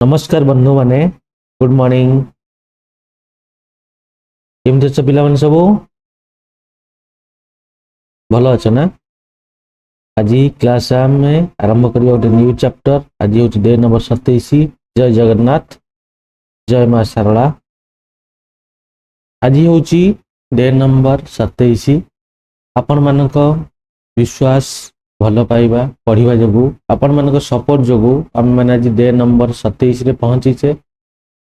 नमस्कार बंधु माने गुड मॉर्निंग। केमती अछ पिला माने सब भलो अछ ना। आज क्लास में आरंभ करिया गोटे न्यू चैप्टर। आज हूँ डे नंबर 27। जय जगन्नाथ, जय मां शारला। आज हूँ डे नंबर 27। आपण मानक विश्वास भल पाइबा पढ़िबा जोगु आपण मानक सपोर्ट जोगु आम माने आज डे नंबर 27 रे पहुंचीचे।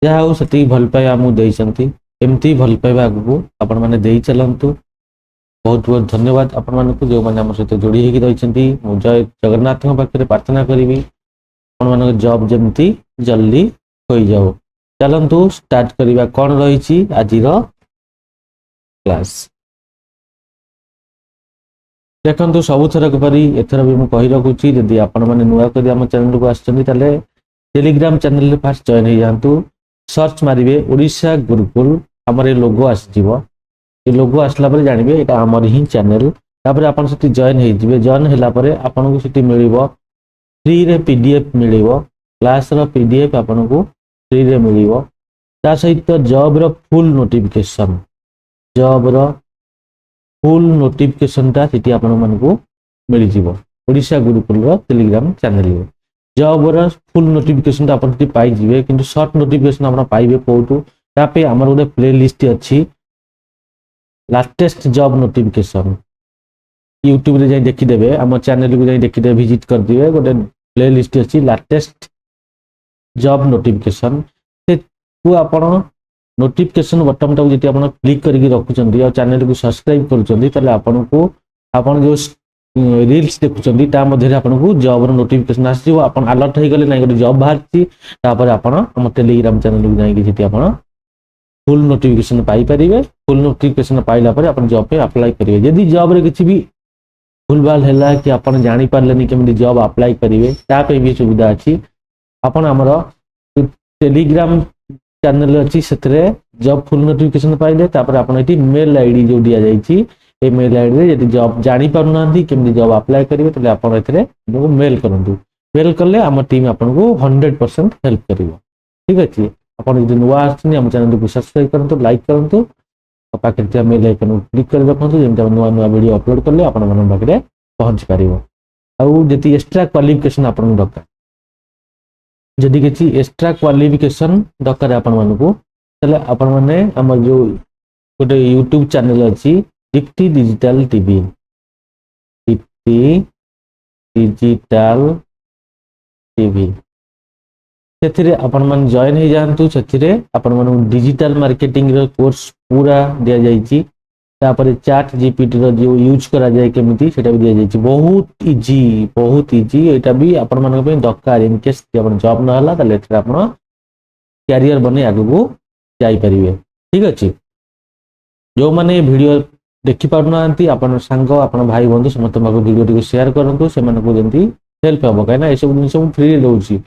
जहाँ हूँ से भल पाइबा आमको देइछंती, एमती भल पाइबा आगु आपण माने देई चलंतु। बहुत बहुत धन्यवाद आपण मानक जो माने हम सहित जोड़ी होगी रहिछंती। मु जय जगन्नाथ पाखे प्रार्थना करी आपण मानक जॉब जमती जल्दी हो जाओ। चलंतु स्टार्ट करिबा कोन रहिछि आजिर क्लास। देखंतु सबु थरक परी एथर भी मु कहि रखुछि यदि आपण माने नुआ करी हम चैनल को आछंती ताले टेलीग्राम चैनल रे फास्ट जॉइन हो जांतु। सर्च मारिबे ओडिशा गुरुकुल, हमर ए लोगो आसीजिवो। ये लोगो आसला पर जानिबे एटा हमर ही चैनल। तापर आपण सेठी जॉइन हे जिवे। जॉइन होला पर आपण को सेठी मिलिबो फ्री रे पीडीएफ मिलिबो। क्लास रो पीडीएफ आपण को फ्री रे मिलिबो। ता सहित जॉब रो फुल नोटिफिकेशन, जॉब रो फुल नोटिफिकेशन ता सेठी आपण मन को मिलि जिवो ओडिशा गुरुकुल रो टेलीग्राम चैनल रे। जॉब रो फुल नोटिफिकेशन ता आपण पाई जिवे, किंतु शॉर्ट नोटिफिकेशन आपण पाइबे कोटू। तापे हमर गोटे प्ले लिस्ट अछि लेटेस्ट जॉब नोटिफिकेशन। यूट्यूब रे जाई देखि देबे, हम चैनल को जाई देखि दे विजिट कर दिबे। गोटे प्ले लिस्ट अछि लेटेस्ट जॉब नोटिफिकेशन। से को आपण नोटिफिकेशन बटन टा जति आपण क्लिक करके रखुचंदी और चैनल को सब्सक्राइब करूचंदी तले आपण को आपण जो रील्स देखुचंदी ता मध्ये आपण को जॉब रो नोटिफिकेशन आसीबो। आपण अलर्ट हे गले नै गोटे जॉब बाहरची तापर आपण हम टेलीग्राम चैनल को जाई जति आपण फुल नोटिफिकेशन पाई परिबे। फुल नोटिफिकेशन पाइला पर आपण जॉब पे अप्लाई करिवे। यदि जॉब रे किछि भी भूलभाल हैला कि आपण जानि पारलेनी केमि जॉब अप्लाई करिवे ता पे भी सुविधा अछि। आपण हमरो टेलीग्राम चैनल अछि सेतरे जॉब फुल नोटिफिकेशन पाइले तापर आपण एटी मेल आईडी जो दिया जाईछि ए मेल आईडी रे यदि जॉब जानि पारुनांती केमि जॉब अप्लाई करिवे तले आपण एतरे हमको मेल करंतु। मेल करले हम टीम आपण को 100% हेल्प करिवो। ठीक अछि। आपण यदि नुआ आछनी हम चैनल को सब्सक्राइब करंतु, लाइक करंतु, पाखे थे मेल आइकन को क्लिक कर रखंतु जेमि हम नुआ नुआ वीडियो अपलोड करले आपण मन पाखे पहुंच पारिवो। आउ जति एक्स्ट्रा क्वालिफिकेशन आपण दरकार, जदि किछि एक्स्ट्रा क्वालिफिकेशन दरकार आपण मन को तले आपण माने हमर जो गोटे यूट्यूब चैनल अछि Deepti digital TV, Deepti digital TV सेथिरे आपण मन जॉइन हे जानतु। सेथिरे आपण मन डिजिटल मार्केटिंग रो कोर्स पूरा दिया जाईची। तापर चैट जीपीटी रो जो यूज करा जाय केमिति सेटा भी दिया जाईची। बहुत इजी एटा भी आपण मन पे दरकार। इन केस आपण जॉब न हला तले एथरे आपण कैरियर बने आगु को जाई परिबे। ठीक अछि। जो माने वीडियो देखि पारुनांती आपण संग आपण भाई बंधु समस्त मको वीडियो टिको शेयर करंतु से मन को जंती हेल्प हो काई ना। ए सब जिंस फ्री दउची।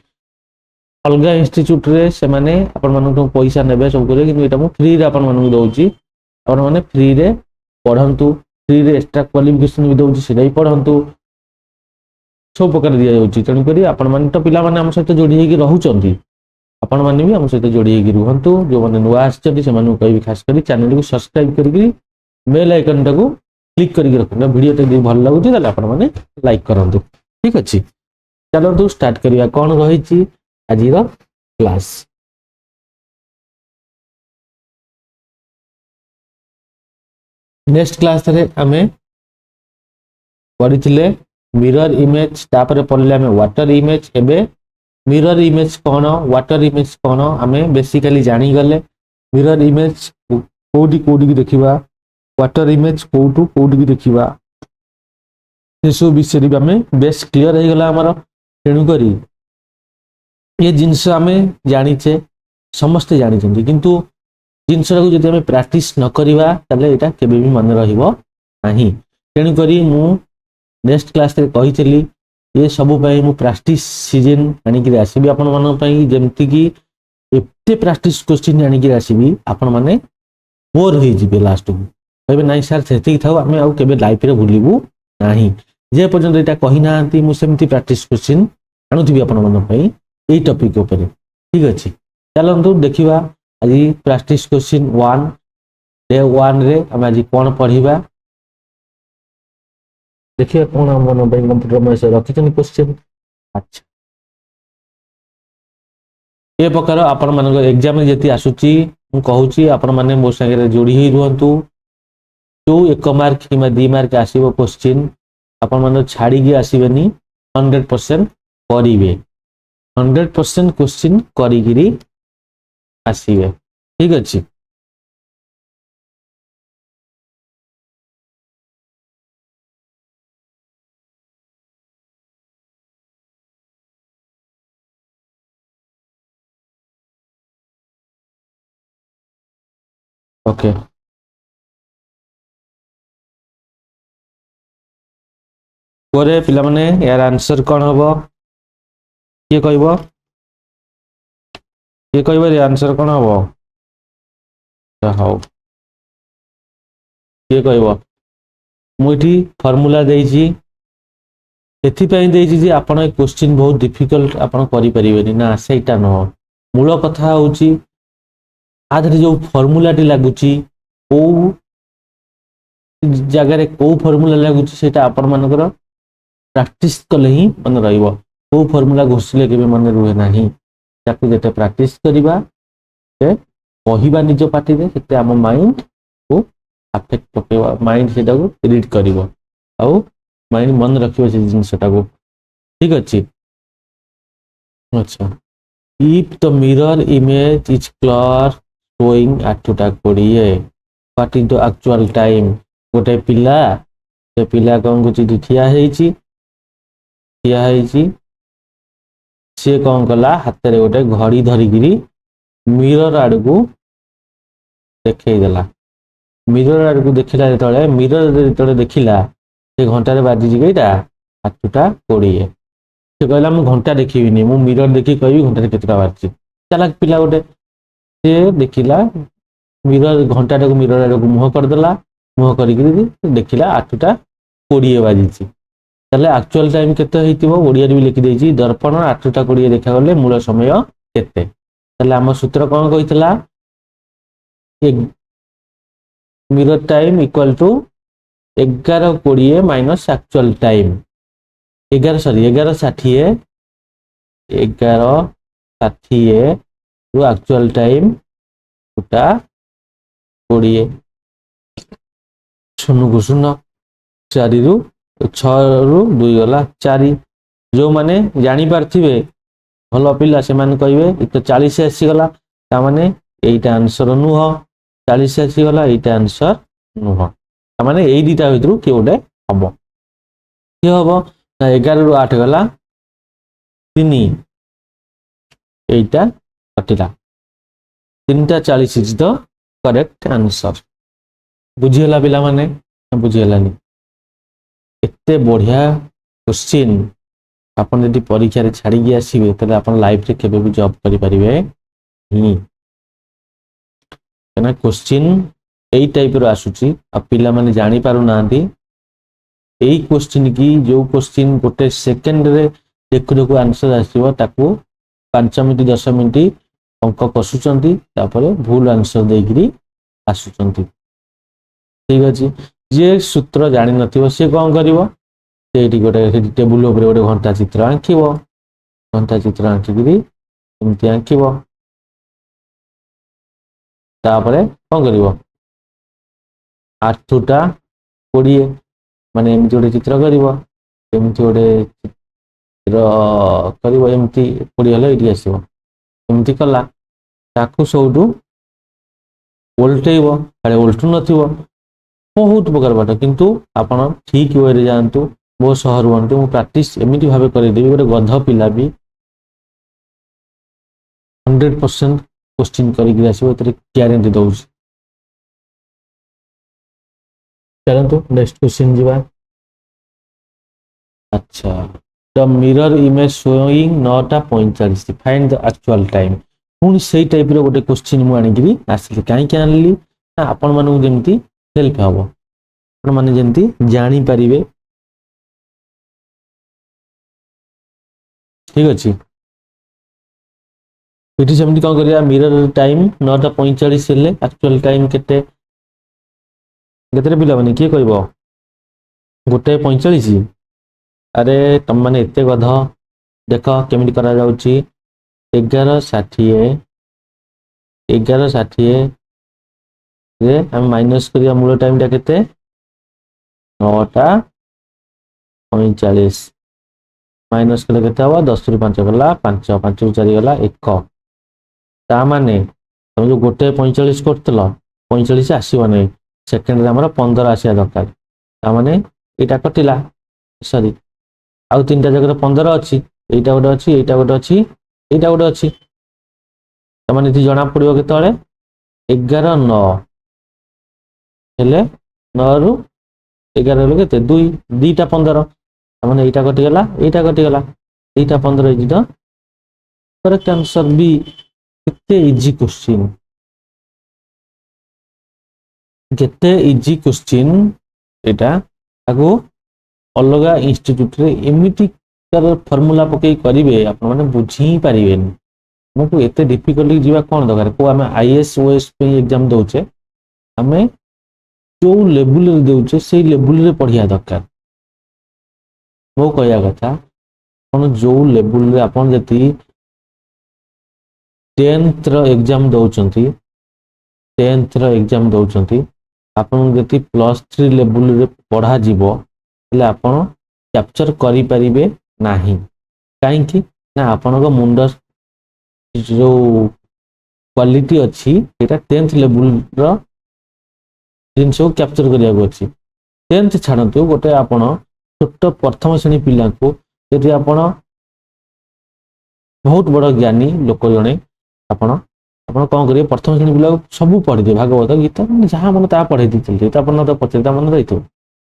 अलग इंस्टीट्यूट रे से माने आपण मन को पैसा नेबे सब करे, किंतु एटा मु फ्री रे आपण मन को दउची। आपण माने फ्री रे पढंतु, फ्री रे एक्स्ट्रा क्वालिफिकेशन भी दउची सेडा ही पढंतु। सब प्रकार दिया जाउची। तनि करी आपण मन तो पिला माने हम सहित जोड़ी हेकी रहउचंती, आपण माने भी हम सहित जोड़ी हेकी रुहंतु। जो माने नुआ आछंती से माने कहि खास करी चैनल को सब्सक्राइब करी बेल आइकन टाको क्लिक करके रखना। वीडियो ते भल लागुची ताले आपण माने लाइक करंतु। ठीक अछि। चलंतु स्टार्ट करिया कोन रहिछि आजिरो क्लास। नेक्स्ट क्लास रे हमें पढ़िथिले मिरर इमेज, तापर पढ़ले हमें वाटर इमेज। एबे मिरर इमेज कोन, वाटर इमेज कोन हमें बेसिकली जानि गले। मिरर इमेज कोडी की देखिबा, वाटर इमेज कोटू कोडी की देखिबा, सेसु विषय भी हमें बेस क्लियर हे गला हमर। तेनु करी ये जिंस हमें जानिचे समस्त जानिचंती, किंतु जिनस को जदि हमें प्रैक्टिस न करिबा तले एटा केबे भी मन रहिबो नाही। तेनु करी मु नेक्स्ट क्लास रे कहितली ये सब पई मु प्रैक्टिस सीजन आनी कि आसीबी आपण मन पई, जेमति कि एते प्रैक्टिस क्वेश्चन आनी कि आसीबी आपण माने बोर होई जिबे लास्ट को कहबे नाही सर सेति थाउ हमें आउ केबे लाइफ रे भूलिबू नाही। जे पर्यंत एटा कहि नांती मु सेमति प्रैक्टिस क्वेश्चन आनुथिबी आपण मन पई एई टॉपिक ऊपर। ठीक अच्छे चलतु देखा आज प्रैक्टिस क्वेश्चन 1 डे 1 रे आम आज कौन पढ़ा देखिए कौन आम कंप्यूटर में रखी क्वेश्चन अच्छा ये प्रकार आपण मान एग्जाम जी आसूची मुझे आपण मैंने मो सागे जोड़ी ही रुहतु जो 1 मार्क कि 2 मार्क आसो क्वेश्चन आपण मैंने छाड़ी आसबेनी 100% करेंगे 100% क्वेश्चन करी आसबे ठीक अच्छे ओके कोरे पिला माने यार आंसर कौन हम किए कह आंसर कौन हम हाँ किए कह मुझे फर्मूला देजी एथिपाई देजी जे आपण ए क्वेश्चन बहुत डिफिकल्ट आपण करि परिबेनी ना सेटा न मूल कथा होची आधरे जो फर्मूला टी लागुची ओ जगह रे को फर्मूला लागुची सेटा आपण मानकर प्रैक्टिस कले ही मन रहिबो को फर्मूला घोषिले केबे मन रुहे नाही ताकू जेते प्रैक्टिस करिबा से कहिबा निज पाटी रे सेते हम माइंड को अफेक्ट पकेबा माइंड सेटा को रीड करिवो आउ माइंड मन रखिबो से जिनसटा को ठीक अछि अच्छा if the mirror image is clear showing 8:20 what is the actual time गोटे पिला से पिला कौन को ठिया सी कौन कला हाथ में गोटे घड़ी धरिकी मिरर आड़ को देखला मिरर आड़ को देखला जो मिरर जो देखला से घंटार बाजी कईटा 8:20 से कहला मु घंटा देखी मु मिरर देखी कह घंटा केतटा बाजी चालाक पिला गोटे से देखला मिरर घंटा को मिरर आड़ को मुह करदेला मुह कर देखला 8:20 बाजी एक्चुअल टाइम केते हेतिबो ओडिया रे भी लिखि देछि दर्पण 8:20 देखा गले मूल समय केते तले हम सूत्र कोन कहितला mirror time equal to 11:20 minus actual time 11:60 रु एक्चुअल टाइम उटा 20 सुनु को सुन 4 रु 6 रु 2 गला 4 जो माने जानी पारथिबे भलो पिला से माने कहिबे तो 40 आसीगला ता माने एटा आंसर नुह 40 आसीगला एटा आंसर नुह ता माने एई दिटा भितरु के ओडे हबो के हबो ना 11 रु 8 गला 3 एटा कटिला 3टा 40 इज द करेक्ट आंसर बुझियला पिला माने बुझियलानी एते बढ़िया क्वेश्चन आपन यदि परीक्षा रे छाड़ी आसीबे तले आपन लाइफ रे केबे भी जॉब करि परिबे ही कना क्वेश्चन एई टाइप रो आसुची आ पिला माने जानि पारु नांती एई क्वेश्चन की जो क्वेश्चन गोटे सेकंड रे देखु देखु आंसर आसीबो ताकू 5 मिनिट 10 मिनिट अंक कसुचंती तापरे भूल आंसर देगिरी आसुचंती ठीक अछि जे सूत्र जानि नथिबो से कोन करिवो सेठी गोटे टेबुल ऊपर गोटे घंटा चित्र आंकिबो घंटा चित्र आंकिकरी एमती आंकिबो तापरे कोन करिवो 8:20 माने एमती गोटे चित्र करिवो एमती गोटे चित्र करिवो एमती 20 हले इडी आसीबो एमती कला ताकू सबटू उल्टेइबो अरे उल्टू नथिबो बहुत प्रकार बाट किंतु आपण ठीक वे रे जानतु बहुत सहर रुहतु मु प्रैक्टिस एमिति भाबे कर देबी गोटे गध पिला भी 100% क्वेश्चन करिक आसीबो एतरे गारंटी दउछ चलंतु नेक्स्ट क्वेश्चन जीवा अच्छा the mirror image showing 9:45 find the actual time पुनी सेही टाइप रो गोटे क्वेश्चन मु आनिकरी आसिली काई के आनली आपण मानु जेमती हेल्प हबो आपण माने जेमती जानि परिबे ठीक अछि ଏଠି ସେମିତି କଣ କରିବା ମିରର ଟାଇମ 9:45 ହେଲେ ଆକ୍ଚୁଆଲ ଟାଇମ କେତେରେ ପିଲାମାନେ କିଏ କହିବ 1:45। ଆରେ ତମମାନେ ଏତେ ଗଧ ଦେଖ କେମିତି କରାଯାଉଛି 11:60 ରେ ଆମେ ମାଇନସ କରିବା ମୂଳ ଟାଇମଟା କେତେ 9:45 ମାଇନସ କଲେ କେତେ ହବ 10 ରୁ 5 ଗଲା 5 5 ରୁ 4 ଗଲା 1 ତା ମାନେ ତମେ ଯୋଉ 1:45 କରୁଥିଲ 45 ଆସିବ ନାହିଁ ସେକେଣ୍ଡରେ ଆମର 15 ଆସିବା ଦରକାର ତା ମାନେ ଏଇଟା କଟିଲା ସରି ଆଉ ତିନିଟା ଜାଗାରେ 15 ଅଛି ଏଇଟା ଗୋଟେ ଅଛି ଏଇଟା ଗୋଟେ ଅଛି ଏଇଟା ଗୋଟେ ଅଛି ତାମାନେ ଏଠି ଜଣା ପଡିବ କେତେବେଳେ 11:09 ହେଲେ 9 ରୁ 11 ହେଲେ କେତେ 2 2ଟା 15 ତାମାନେ ଏଇଟା କଟିଗଲା ଏଇଟା କଟିଗଲା 2ଟା 15 ହେଇଛି ତ करेक्ट आंसर बी केते इजी क्वेश्चन एटा आगो अलगा इंस्टीट्यूट रे एमिति फॉर्मूला पकई करिवे आपण माने बुझी पारिबेन हमको एते डिफिकल्ट जीवा कोन दरकार को हमें आईएएस ओएस पे एग्जाम दोचे हमें जो लेवल रे दोचे से लेवल रे पढ़िया दरकार मो कहया कथा कोन जो लेवल रे आपण जति 10th रो एग्जाम दउचंती 10th रो एग्जाम दउचंती आपण जति +3 लेवल रे पढ़ा जीवो ले आपण कैप्चर करि परिबे नाही काहे कि ना आपण को मुंड जो क्वालिटी अच्छी एटा 10th लेवल रो जिनसो कैप्चर करिया को अच्छी 10th छाडंतु गोटे आपण छोट प्रथम श्रेणी पिला को यदि आपण बहुत बड़ ज्ञानी लोक जणे आपण आपण कोन करिए प्रथम श्रेणी पिला सब पढ़ी दे भागवत गीता जहां मन ता पढ़े दी चलते ता अपन तो पचता मन रहितो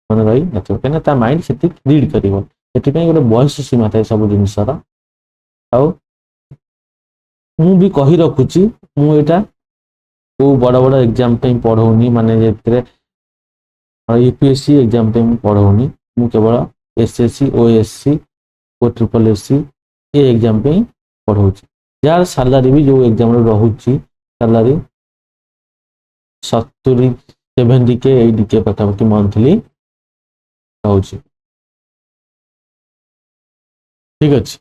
मन रही नथो केना ता माइंड सेति रीड करिवो एति पई गोटे बयस सीमा थाए सब जिंस रा आउ मु भी कहि रखुची मु एटा को बड़ बड़ एग्जाम पे पढ़ौनी माने जेतरे यूपीएससी एग्जाम पे पढ़ौनी मु केवल एसएससी ओएससी ओ ट्रिपल एससी ए एग्जाम पे पढ़ौची यार सैलरी भी जो एग्जाम रे रहउची सैलरी 70 70 के 80 के पाखापाखि मंथली रहउची ठीक अछि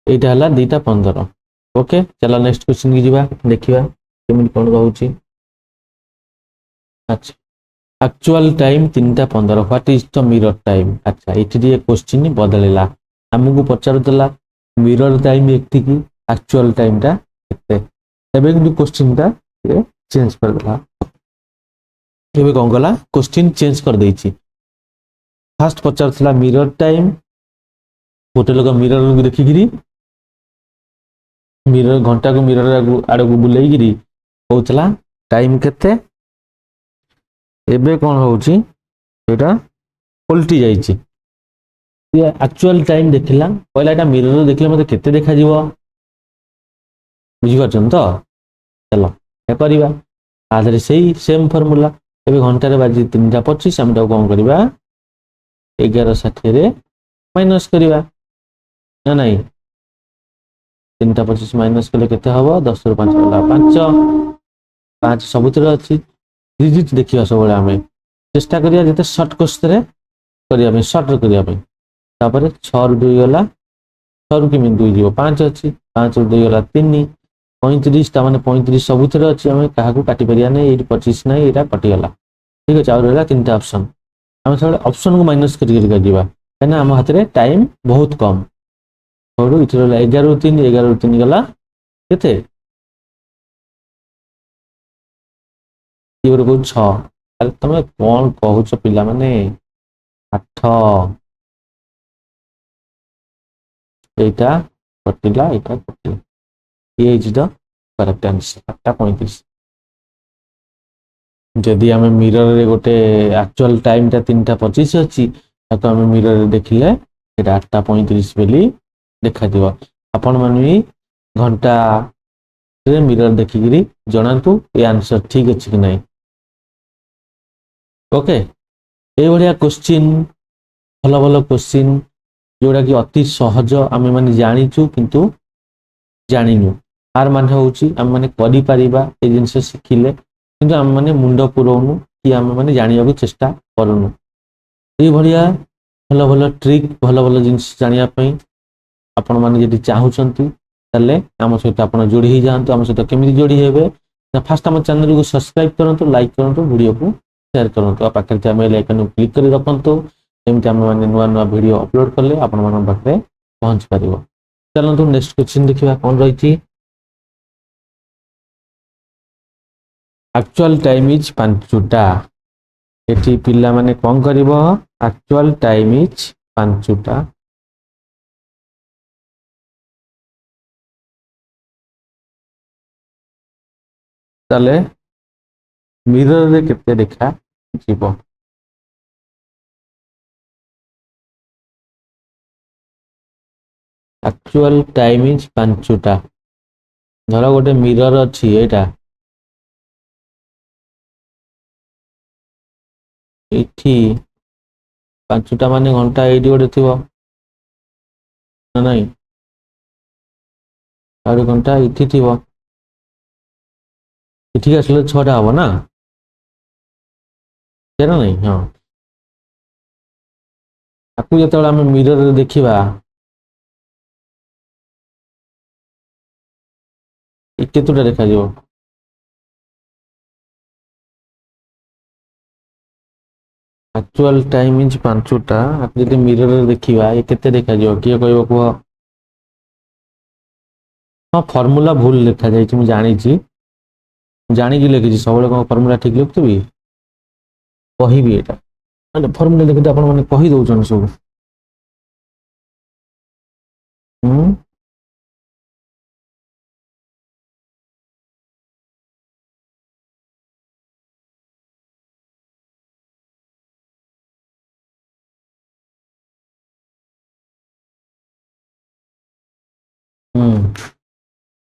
एटा हला 2:15 ओके चला नेक्स्ट क्वेश्चन की जीवा देखिबा केमिन कोन रहउची अच्छा actual time 3:15 what is the mirror time अच्छा एठी ये क्वेश्चन बदलेला हमकु पचारतला मिरर टाइम एकति की एक्चुअल टाइम ता केते एबे कि क्वेश्चन ता चेंज कर देला एबे कोन गला क्वेश्चन चेंज कर देछि फर्स्ट पचारतला मिरर टाइम गोटे लोग मिरर को देखिगिरी मिरर घंटा को मिरर आड़ को बुलाई गिरी होतला टाइम केते एबे कोन होउची एटा उल्टी जाईची ये एक्चुअल टाइम देखिला पहला एटा मिरर देखले मते केते देखा जीवो बुझी पाछन तो चलो ए करिबा आधरे सेही सेम फार्मूला एबे घंटा रे बाजी 3:25 हम तो कोन करिबा 11:60 रे माइनस करिबा ना नहीं 3:25 माइनस कले केते हबो 10 ରୁ 5 गला 5 5 सबुतरे अछि डिजिट देखिया सब हमें चेष्टा करिया जते शॉर्ट क्वेश्चन रे करिया में शॉर्ट रे करिया में तापर 6 ରୁ 2 गला 6 ରୁ किमिन 2 जीवो 5 अछि 5 ରୁ 2 गला 3 35 ता माने 35 सबुतरे अछि हमें काहा को काटी परिया नै 25 नै एटा कटि गला ठीक अछि और रहला तीनटा ऑप्शन हम सब ऑप्शन को माइनस करि दिबा काना हम हाथ रे टाइम बहुत कम और इथि रहला 11 ରୁ 3 गला केते ये को 6 अरे तमे कोन कहूछ पिला माने 8 एटा कटिला ये इज द करेक्ट आंसर 8:35 जदि हमें मिरर रे गोटे एक्चुअल टाइम ता 3:25 अछि ताको हमें मिरर रे देखिले एटा 8:35 बेली देखा दिबो आपण माने घंटा रे मिरर देखिगिरी जणांतु ए आंसर ठीक अछि कि नहीं ओके ए बढ़िया क्वेश्चन भलो भलो क्वेश्चन जोड़ा कि अति सहज आमे माने जानिचु किंतु ଜାଣିନୁ। ଆର ମାନେ ହଉଛି ଆମେ ମାନେ କରିପାରିବା ଏ ଜିନିଷ ଶିଖିଲେ, କିନ୍ତୁ ଆମେ ମାନେ ମୁଣ୍ଡ ପୁରଉନୁ କି ଆମେ ମାନେ ଜାଣିବାକୁ ଚେଷ୍ଟା କରୁନୁ। ଏଇଭଳିଆ ଭଲ ଭଲ ଟ୍ରିକ୍, ଭଲ ଭଲ ଜିନିଷ ଜାଣିବା ପାଇଁ ଆପଣ ମାନେ ଯଦି ଚାହୁଁଛନ୍ତି ତାହେଲେ ଆମ ସହିତ ଆପଣ ଯୋଡ଼ି ହେଇଯାଆନ୍ତୁ। ଆମ ସହିତ କେମିତି ଯୋଡ଼ି ହେବେ ନା, ଫାଷ୍ଟ ଆମ ଚ୍ୟାନେଲକୁ ସବସ୍କ୍ରାଇବ କରନ୍ତୁ, ଲାଇକ୍ କରନ୍ତୁ, ଭିଡ଼ିଓକୁ ସେୟାର କରନ୍ତୁ, ଆଉ ପାଖରେ ଥିବା ବେଲ୍ ଆଇକନକୁ କ୍ଲିକ୍ କରି ରଖନ୍ତୁ। ଏମିତି ଆମେ ମାନେ ନୂଆ ନୂଆ ଭିଡ଼ିଓ ଅପଲୋଡ କଲେ ଆପଣମାନଙ୍କ ପାଖରେ ପହଞ୍ଚି ପାରିବ। ଚାଲନ୍ତୁ ନେକ୍ସଟ କ୍ୱେଶ୍ଚିନ୍ ଦେଖିବା କ'ଣ ରହିଛି। ଆକ୍ଚୁଆଲ ଟାଇମ୍ ଇଜ୍ 5ଟା। ଏଠି ପିଲାମାନେ କ'ଣ କରିବ? ଆକ୍ଚୁଆଲ ଟାଇମ୍ ଇଜ୍ 5ଟା। ତାହେଲେ ମିରରରେ କେତେ ଦେଖାଯିବ? ଆକ୍ଚୁଆଲ ଟାଇମ୍ ଇଜ୍ 5ଟା। ଧର ଗୋଟେ ମିରର ଅଛି, ଏଇଟା ଏଇଠି 5ଟା ମାନେ ଘଣ୍ଟା ଏଇଠି ଗୋଟେ ଥିବ ନା ନାଇଁ? ଆଉ ଗୋଟେ ଘଣ୍ଟା ଏଇଠି ଥିବ, ଏଠିକି ଆସିଲେ 6ଟା ହବ ନା, ନା ନାଇଁ? ହଁ, ତାକୁ ଯେତେବେଳେ ଆମେ ମିରରରେ ଦେଖିବା, କେତେଟା ଦେଖାଯିବ? ଆକ୍ଚୁଆଲ ଟାଇମ୍ ଇଜ୍ 5ଟା। ଯଦି ମିରରରେ ଦେଖିବା ଏ କେତେ ଦେଖାଯିବ? କିଏ କହିବ କୁହ? ହଁ, ଫର୍ମୁଲା ଭୁଲ ଲେଖାଯାଇଛି, ମୁଁ ଜାଣିଛି, ଜାଣିକି ଲେଖିଛି। ସବୁବେଳେ କ'ଣ ଫର୍ମୁଲା ଠିକ୍ ଲେଖୁଥିବି? କହିବି ଏଇଟା ମାନେ ଫର୍ମୁଲା ଲେଖିତେ ଆପଣ ମାନେ କହି ଦଉଛନ୍ତି ସବୁ।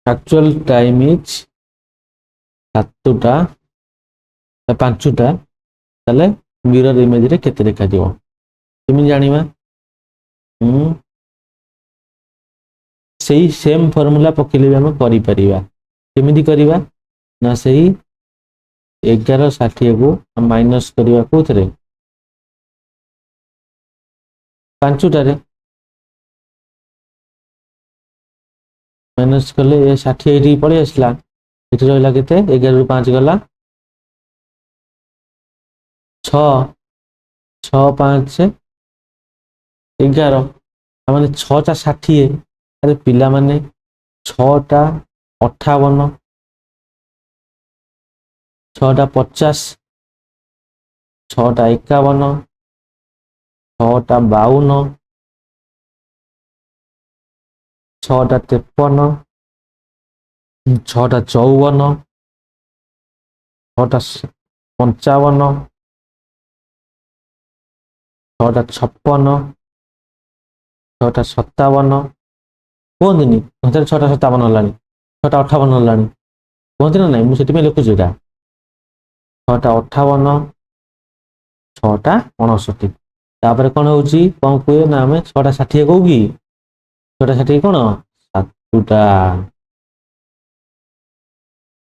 ଆକ୍ଚୁଆଲ ଟାଇମ୍ ଇଜ୍ 5ଟା। ତାହେଲେ ମିରର ଇମେଜରେ କେତେ ଦେଖାଯିବ? କେମିତି ଜାଣିବା? ସେଇ ସେମ୍ ଫର୍ମୁଲା ପକେଇଲେ ବି ଆମେ କରିପାରିବା। କେମିତି କରିବା ନା, ସେଇ 1160କୁ ମାଇନସ୍ କରିବା କୋଉଥିରେ? 5ଟାରେ ମାଇନସ୍ କଲେ 60 ଏଇଠିକି ପଳେଇ ଆସିଲା। ଏଠି ରହିଲା କେତେ? 11ରୁ 5 ଗଲା 6, 6 5 11, ତାମାନେ 6ଟା 60। ଆରେ ପିଲାମାନେ 6ଟା 58, 6ଟା 50, 6ଟା 51, 6ଟା 52, 6ଟା 53, 6ଟା 54, 6ଟା 55, 6ଟା 56, 6ଟା 57। କୁହନ୍ତୁନି ହଜାର 6ଟା 57 ହେଲାଣି, 6ଟା 58 ହେଲାଣି, କୁହନ୍ତି ନା ନାଇଁ? ମୁଁ ସେଥିପାଇଁ ଲେଖୁଛି ଏଇଟା 6ଟା 58, 6ଟା 69। ତାପରେ କ'ଣ ହଉଛି? କ'ଣ କୁହେ ନା ଆମେ 6ଟା 60 କହୁ କି? 6ଟା 60 କ'ଣ? 7ଟା।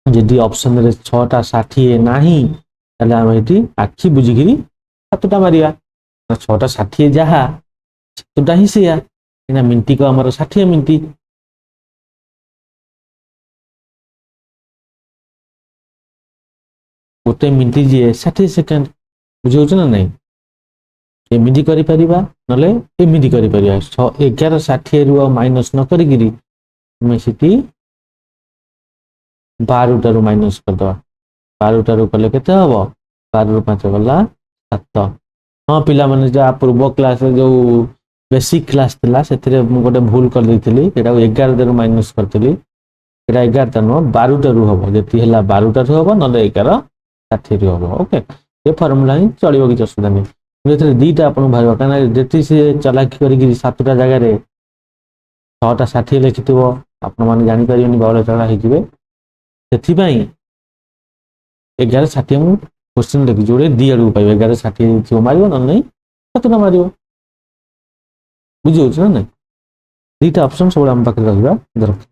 ଯଦି ଅପସନରେ 6ଟା 60 ନାହିଁ, ତାହେଲେ ଆମେ ଏଠି ଆଖି ବୁଝିକିରି 7ଟା ମାରିବା। 6ଟା 60 ଯାହା 7ଟା ହିଁ ସେଇଆ, କାହିଁକିନା ମିନିଟକୁ ଆମର 60 ମିନିଟ୍। ଗୋଟେ ମିନିଟ୍ ଯିଏ 60 ସେକେଣ୍ଡ। ବୁଝିହେଉଛି ନା ନାଇଁ? ଏମିତି କରିପାରିବା, ନହେଲେ ଏମିତି କରିପାରିବା। 1160ରୁ ଆଉ ମାଇନସ୍ ନ କରିକିରି ଆମେ ସେଠି 12ଟାରୁ ମାଇନସ୍ କରିଦେବା। 12ଟାରୁ କଲେ କେତେ ହବ? 12ରୁ 5 ଗଲା 7। ହଁ ପିଲାମାନେ, ଯାହା ପୂର୍ବ କ୍ଲାସରେ ଯୋଉ ବେସିକ୍ କ୍ଲାସ ଥିଲା ସେଥିରେ ମୁଁ ଗୋଟେ ଭୁଲ କରିଦେଇଥିଲି, ଏଟାକୁ 11ଟାରୁ ମାଇନସ୍ କରିଥିଲି। ଏଟା 11ଟା ନୁହଁ, 12ଟାରୁ ହବ। ଯେତିକି ହେଲା 12ଟାରୁ ହବ, ନହେଲେ 11:60ରୁ ହବ। ଓକେ, ଏ ଫର୍ମୁଲା ହିଁ ଚଳିବ, କିଛି ଅସୁବିଧା ନାହିଁ। ଏଥିରେ ଦିଟା ଆପଣଙ୍କୁ ବାହାରିବ, କାହିଁକିନା ଯେତିକି ସେ ଚାଲାକି କରିକି 7ଟା ଜାଗାରେ 6ଟା 60 ଲେଖିଥିବ, ଆପଣମାନେ ଜାଣିପାରିବେନି, ବହଳ ଚଳା ହେଇଯିବେ। ସେଥିପାଇଁ 11:60 ମୁଁ କ୍ୱେଶ୍ଚିନ୍ ଲେଖିଛି, ଯୋଉଟା ଦି ଆଡକୁ ପାଇବ। 11:60 ଥିବ ମାରିବ, ନହେଲେ ନାହିଁ 7ଟା ମାରିବ। ବୁଝିହେଉଛି ନା ନାଇଁ? ଦିଟା ଅପସନ୍ ସବୁବେଳେ ଆମ ପାଖରେ ରହିବା ଦରକାର।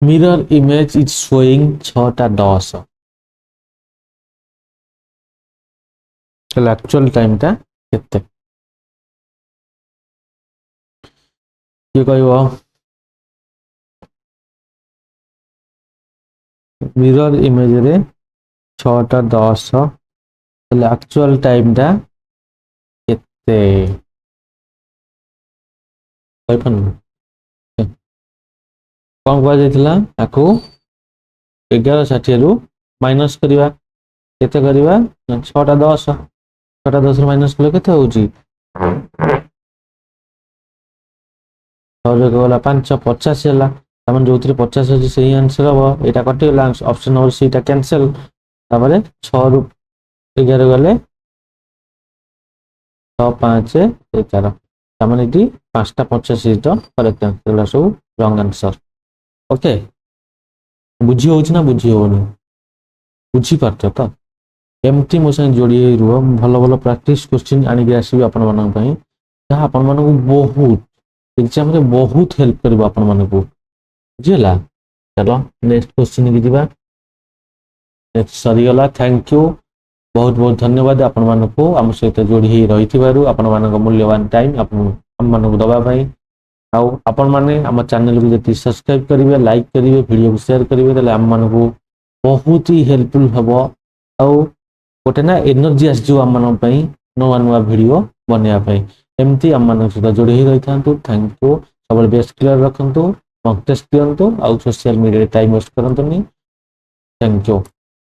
ମିରର ଇମେଜ ଇଜ ଶୋଇଂ 6:10 ତାହେଲେ ଆକ୍ଚୁଆଲ ଟାଇମଟା କେତେ କିଏ କହିବ? ମିରର ଇମେଜରେ 6:10 ତାହେଲେ ଆକ୍ଚୁଆଲ ଟାଇମଟା କେତେ କହିପାରୁନି। କଣ କୁହାଯାଇଥିଲା? ଆକୁ 11:60ରୁ ମାଇନସ୍ କରିବା। କେତେ କରିବା? 6:10 6:10 ମାଇନସ୍ କଲେ କେତେ ହଉଛି? 6 ଗଲା 5 85 ହେଲା। ତାମାନେ ଯୋଉଥିରେ 50 ଅଛି ସେଇ ଆନ୍ସର ହବ। ଏଇଟା କଟିଗଲା, ଅପସନ ନମ୍ବର ସିଟା କ୍ୟାନସେଲ। ତାପରେ 6ରୁ 11 ଗଲେ 6 5 11 ତାମାନେ ଏଠି 5:85 କରେକ୍ଟ ଆନ୍ସର। ଏଗୁଡ଼ା ସବୁ ରଙ୍ଗ ଆନ୍ସର। ଓକେ, ବୁଝି ହଉଛି ନା ବୁଝି ହଉନି? ବୁଝିପାରୁଛ ତ? ଏମିତି ମୋ ସାଙ୍ଗେ ଯୋଡ଼ି ହେଇ ରୁହ। ମୁଁ ଭଲ ଭଲ ପ୍ରାକ୍ଟିସ୍ କ୍ୱେଶ୍ଚିନ୍ ଆଣିକି ଆସିବି ଆପଣମାନଙ୍କ ପାଇଁ, ଯାହା ଆପଣମାନଙ୍କୁ ବହୁତ ଏକ୍ଜାମରେ ବହୁତ ହେଲ୍ପ କରିବ ଆପଣମାନଙ୍କୁ। ବୁଝିହେଲା? ଚାଲ ନେକ୍ସଟ କ୍ୱେଶ୍ଚିନ୍ କି ଯିବା। ନେକ୍ସଟ ସରିଗଲା। ଥ୍ୟାଙ୍କ ୟୁ, ବହୁତ ବହୁତ ଧନ୍ୟବାଦ ଆପଣମାନଙ୍କୁ ଆମ ସହିତ ଯୋଡ଼ି ହେଇ ରହିଥିବାରୁ, ଆପଣମାନଙ୍କ ମୂଲ୍ୟବାନ ଟାଇମ୍ ଆମମାନଙ୍କୁ ଦେବା ପାଇଁ। ଆଉ ଆପଣମାନେ ଆମ ଚ୍ୟାନେଲକୁ ଯଦି ସବସ୍କ୍ରାଇବ କରିବେ, ଲାଇକ୍ କରିବେ, ଭିଡ଼ିଓକୁ ସେୟାର କରିବେ, ତାହେଲେ ଆମମାନଙ୍କୁ ବହୁତ ହି ହେଲ୍ପଫୁଲ୍ ହେବ। ଆଉ ଗୋଟେ ନା ଏନର୍ଜି ଆସିଯିବ ଆମମାନଙ୍କ ପାଇଁ ନୂଆ ନୂଆ ଭିଡ଼ିଓ ବନେଇବା ପାଇଁ। ଏମିତି ଆମମାନଙ୍କ ସହିତ ଯୋଡ଼ି ହେଇ ରହିଥାନ୍ତୁ। Thank you. ସବୁବେଳେ ବେଷ୍ଟ କ୍ଲିୟର ରଖନ୍ତୁ, ମକ୍ ଟେଷ୍ଟ ଦିଅନ୍ତୁ, ଆଉ ସୋସିଆଲ ମିଡ଼ିଆରେ ଟାଇମ୍ ୱେଷ୍ଟ କରନ୍ତୁନି। Thank you.